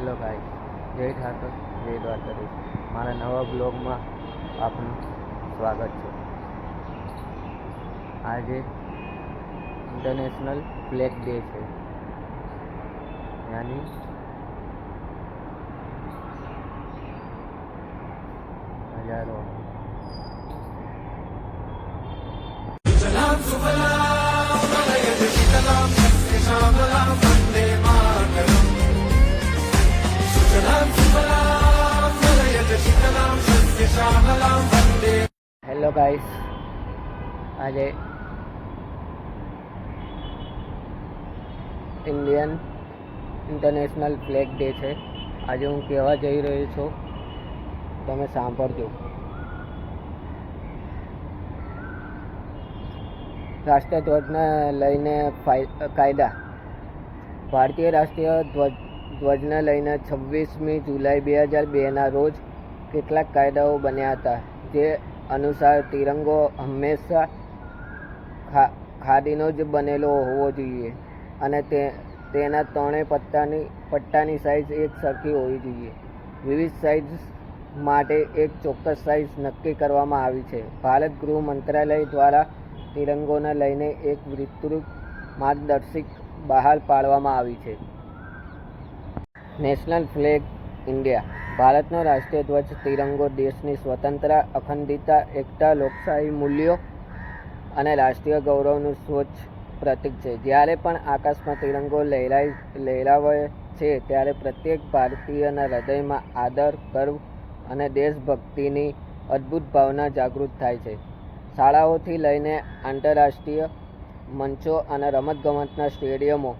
Hello guys, જય ઠાકર, જય દ્વારકાધીશ. મારા નવા બ્લોગમાં આપનું સ્વાગત છે. આજે ઇન્ટરનેશનલ ફ્લેગ ડે છે, યાની હજારો હેલો ગાઈસ, આજે ઇન્ડિયન ઇન્ટરનેશનલ ફ્લેગ ડે છે. આજે હું કહેવા જઈ રહ્યો છું, તમે સાંભળજો. રાષ્ટ્રધ્વજને લઈને કાયદા. ભારતીય રાષ્ટ્રીય ધ્વજને લઈને 26મી જુલાઈ 2002ના રોજ કેટલાક કાયદાઓ બન્યા હતા, જે અનુસાર તિરંગો હંમેશા ખાદીનો જ બનેલો હોવો જોઈએ અને તેના ત્રણેય પટ્ટાની સાઇઝ એક સરખી હોવી જોઈએ. વિવિધ સાઇઝ માટે એક ચોક્કસ સાઇઝ નક્કી કરવામાં આવી છે. ભારત ગૃહ મંત્રાલય દ્વારા તિરંગોને લઈને એક વિસ્તૃત માર્ગદર્શિકા બહાર પાડવામાં આવી છે. National flag India. ભારતનો રાષ્ટ્રીય ધ્વજ તિરંગો દેશની સ્વતંત્રતા, અખંડિતતા, એકતા, લોકશાહી મૂલ્યો અને રાષ્ટ્રીય ગૌરવનું સ્વચ્છ પ્રતીક છે. જ્યારે પણ આકાશમાં તિરંગો લહેરાવે છે, ત્યારે પ્રત્યેક ભારતીયના હૃદયમાં આદર, ગર્વ અને દેશભક્તિની અદ્ભુત ભાવના જાગૃત થાય છે. શાળાઓથી લઈને આંતરરાષ્ટ્રીય મંચો અને રમતગમતના સ્ટેડિયમો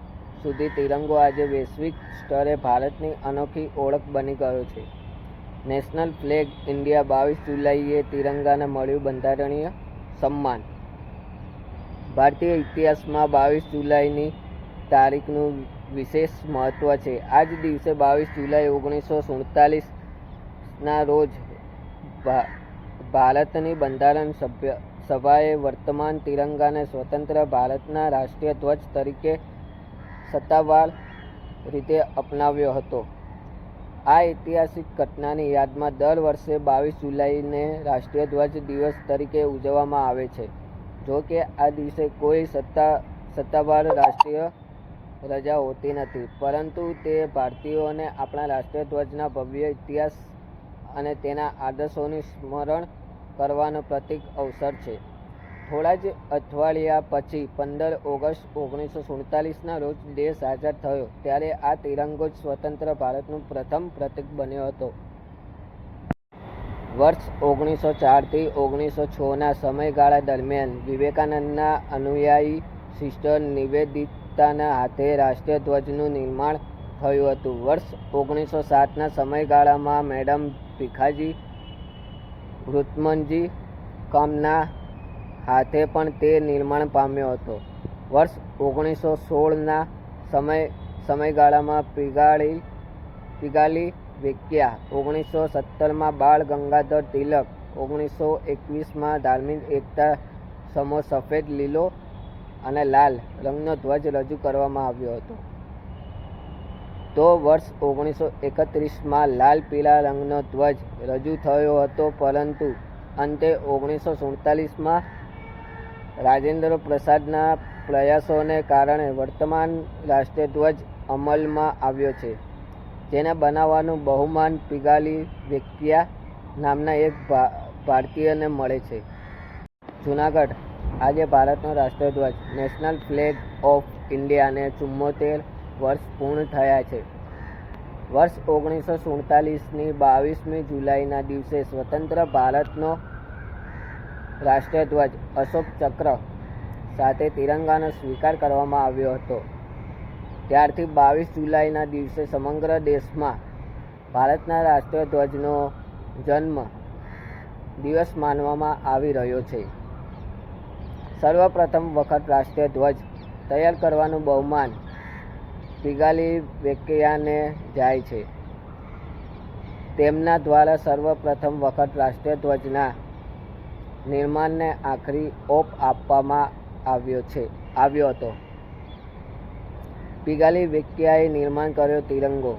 સુધી તિરંગો આજે વૈશ્વિક સ્તરે ભારતની અનોખી ઓળખ બની ગયો છે. National flag India. 22 જુલાઈએ તિરંગાને મળ્યું બંધારણીય સન્માન. ભારતીય ઇતિહાસમાં 22 જુલાઈની તારીખનું વિશેષ મહત્વ છે. આ જ દિવસે 22 જુલાઈ 1947ના રોજ ભારતની બંધારણ સભાએ વર્તમાન તિરંગાને સ્વતંત્ર ભારતના રાષ્ટ્રીય ધ્વજ તરીકે સત્તાવાર રીતે અપનાવ્યો હતો. આ ઐતિહાસિક ઘટનાની યાદમાં દર વર્ષે 22 જુલાઈને રાષ્ટ્રીય ધ્વજ દિવસ તરીકે ઉજવવામાં આવે છે. જો કે આ દિવસે કોઈ સત્તાવાર રાષ્ટ્રીય રજા હોતી નથી, પરંતુ તે ભારતીયોને આપણા રાષ્ટ્રીય ધ્વજના ભવ્ય ઇતિહાસ અને તેના આદર્શોનું સ્મરણ કરવાનો પ્રતીક અવસર છે. થોડા જ અઠવાડિયા પછી 15 ઓગસ્ટ 1947ના રોજ દેશ આઝાદ થયો, ત્યારે આ તિરંગો જ સ્વતંત્ર ભારતનું પ્રથમ પ્રતીક બન્યો હતો. વર્ષ 1904થી 1906ના સમયગાળા દરમિયાન વિવેકાનંદના અનુયાયી સિસ્ટર નિવેદિતાના હાથે રાષ્ટ્રીય ધ્વજનું નિર્માણ થયું હતું. વર્ષ 1907ના સમયગાળામાં મેડમ ભીખાજી રુકમણજી કમના હાથે પણ તે નિર્માણ પામ્યો હતો. વર્ષ 1916ના સમયગાળામાં પિગાલી વેંકૈયા, 1917માં બાળ ગંગાધર તિલક, 1921માં ધાર્મિક એકતા સમો સફેદ, લીલો અને લાલ રંગનો ધ્વજ રજૂ કરવામાં આવ્યો હતો. તો વર્ષ 1931માં લાલ પીળા રંગનો ધ્વજ રજૂ થયો હતો, પરંતુ અંતે 1947માં રાજેન્દ્ર પ્રસાદના પ્રયાસોને કારણે વર્તમાન રાષ્ટ્રીય ધ્વજ અમલમાં આવ્યો છે, જેને બનાવવાનું બહુમાન પિગાલી વેંકૈયા નામના એક ભારતીયને મળે છે. જૂનાગઢ. આજે ભારતનો રાષ્ટ્રીય ધ્વજ નેશનલ ફ્લેગ ઓફ ઇન્ડિયાને 74 વર્ષ પૂર્ણ થયા છે. વર્ષ 1947ની 22મી જુલાઈના દિવસે સ્વતંત્ર ભારતનો રાષ્ટ્રીય ધ્વજ અશોક ચક્ર સાથે તિરંગાનો સ્વીકાર કરવામાં આવ્યો હતો. ત્યારથી 22 જુલાઈના દિવસે સમગ્ર દેશમાં ભારતના રાષ્ટ્રીય ધ્વજનો જન્મ દિવસ માનવામાં આવી રહ્યો છે. સર્વપ્રથમ વખત રાષ્ટ્રીય ધ્વજ તૈયાર કરવાનું બહુમાન પિગાલી વેંકૈયાને જાય છે. તેમના દ્વારા સર્વપ્રથમ વખત રાષ્ટ્રીય ધ્વજના નિર્માણને આખરી ઓપ આપવામાં આવ્યો હતો. પિગાલી વેંકૈયાએ નિર્માણ કર્યો તિરંગો.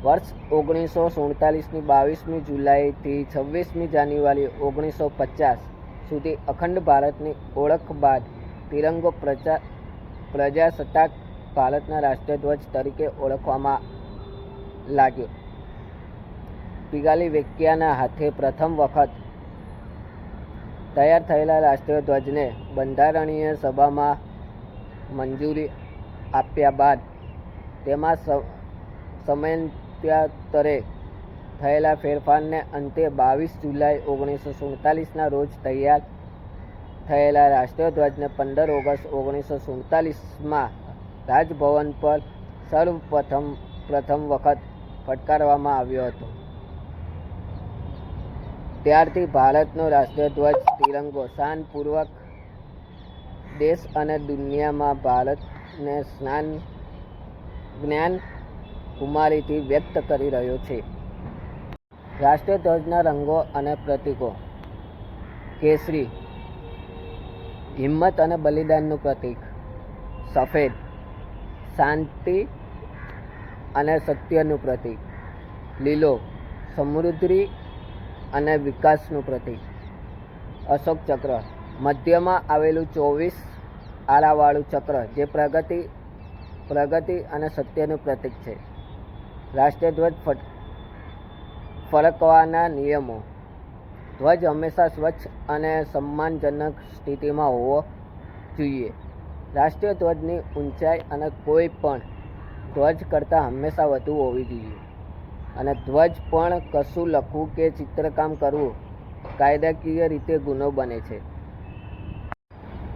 વર્ષ 1947ની 22મી જુલાઈથી 26મી જાન્યુઆરી 1950 સુધી અખંડ ભારતની ઓળખ બાદ તિરંગો પ્રજાસત્તાક ભારતના રાષ્ટ્રીય ધ્વજ તરીકે ઓળખવામાં લાગ્યો. પિંગાલી વેંકૈયાના હાથે પ્રથમ વખત તૈયાર થયેલા રાષ્ટ્રીય ધ્વજને બંધારણીય સભામાં મંજૂરી આપ્યા બાદ તેમાં સમયાંતરે થયેલા ફેરફારને અંતે 22 જુલાઈ 1947ના રોજ તૈયાર થયેલા રાષ્ટ્રીય ધ્વજને 15 ઓગસ્ટ 1947માં રાજભવન પર પ્રથમ વખત ફટકારવામાં આવ્યો હતો. ત્યારથી ભારતનો રાષ્ટ્રીય ધ્વજ તિરંગો શાનપૂર્વક દેશ અને દુનિયામાં ભારતને જ્ઞાન કુમારીથી વ્યક્ત કરી રહ્યો છે. રાષ્ટ્રીય ધ્વજના રંગો અને પ્રતીકો. કેસરી હિંમત અને બલિદાનનું પ્રતીક. સફેદ શાંતિ અને સત્યનું પ્રતીક. લીલો સમૃદ્ધિ અને વિકાસનું પ્રતીક. અશોક ચક્ર મધ્યમાં આવેલું 24 આરાવાળું ચક્ર જે પ્રગતિ અને સત્યનું પ્રતીક છે. રાષ્ટ્રીય ધ્વજ ફરકવાના નિયમો. ધ્વજ હંમેશા સ્વચ્છ અને સન્માનજનક સ્થિતિમાં હોવો જોઈએ. રાષ્ટ્રીય ધ્વજની ઊંચાઈ અને કોઈ પણ ધ્વજ કરતાં હંમેશા વધુ હોવી જોઈએ અને ધ્વજ પણ કશું લખવું કે ચિત્રકામ કરવું કાયદાકીય રીતે ગુનો બને છે.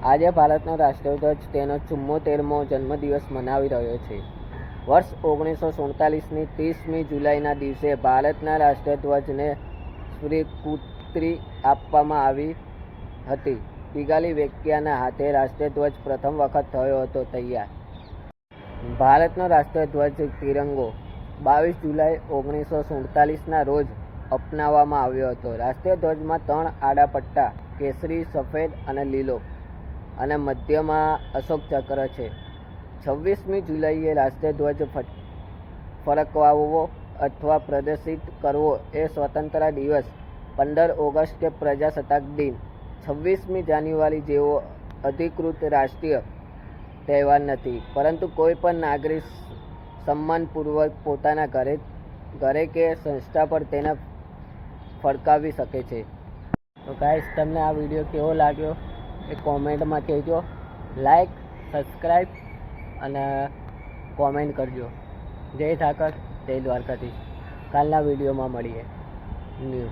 આજે ભારતનો રાષ્ટ્રીય ધ્વજ તેનો 74મો જન્મદિવસ મનાવી રહ્યો છે. વર્ષ 1947ની 30મી જુલાઈના દિવસે ભારતના રાષ્ટ્રીય ધ્વજને સ્વીકૃતિ આપવામાં આવી હતી. પિંગાલી વેંકૈયાના હાથે રાષ્ટ્રીય ધ્વજ પ્રથમ વખત થયો હતો તૈયાર. ભારતનો રાષ્ટ્રીય ધ્વજ તિરંગો 22 જુલાઈ 1947ના રોજ અપનાવવામાં આવ્યો હતો. રાષ્ટ્રીય ધ્વજમાં 3 આડા પટ્ટા કેસરી, સફેદ અને લીલો અને મધ્યમાં અશોક ચક્ર છે. 26મી જુલાઈએ રાષ્ટ્રીય ધ્વજ ફરકાવવો અથવા પ્રદર્શિત કરવો એ સ્વતંત્રતા દિવસ, 15 ઓગસ્ટ કે પ્રજાસત્તાક દિન, 26મી જાન્યુઆરી જેવો અધિકૃત રાષ્ટ્રીય તહેવાર નથી, પરંતુ કોઈ પણ નાગરિક સન્માનપૂર્વક પોતાના ઘરે કે સંસ્થા પર તેને ફરકાવી શકે છે. તો ગાઈસ, તમને આ વિડીયો કેવો લાગ્યો એ કોમેન્ટમાં કહેજો. લાઈક, સબસ્ક્રાઈબ અને કોમેન્ટ કરજો. જય ઠાકર, જય દ્વારકાધીશ. કાલના વિડીયોમાં મળીએ. ન્યૂ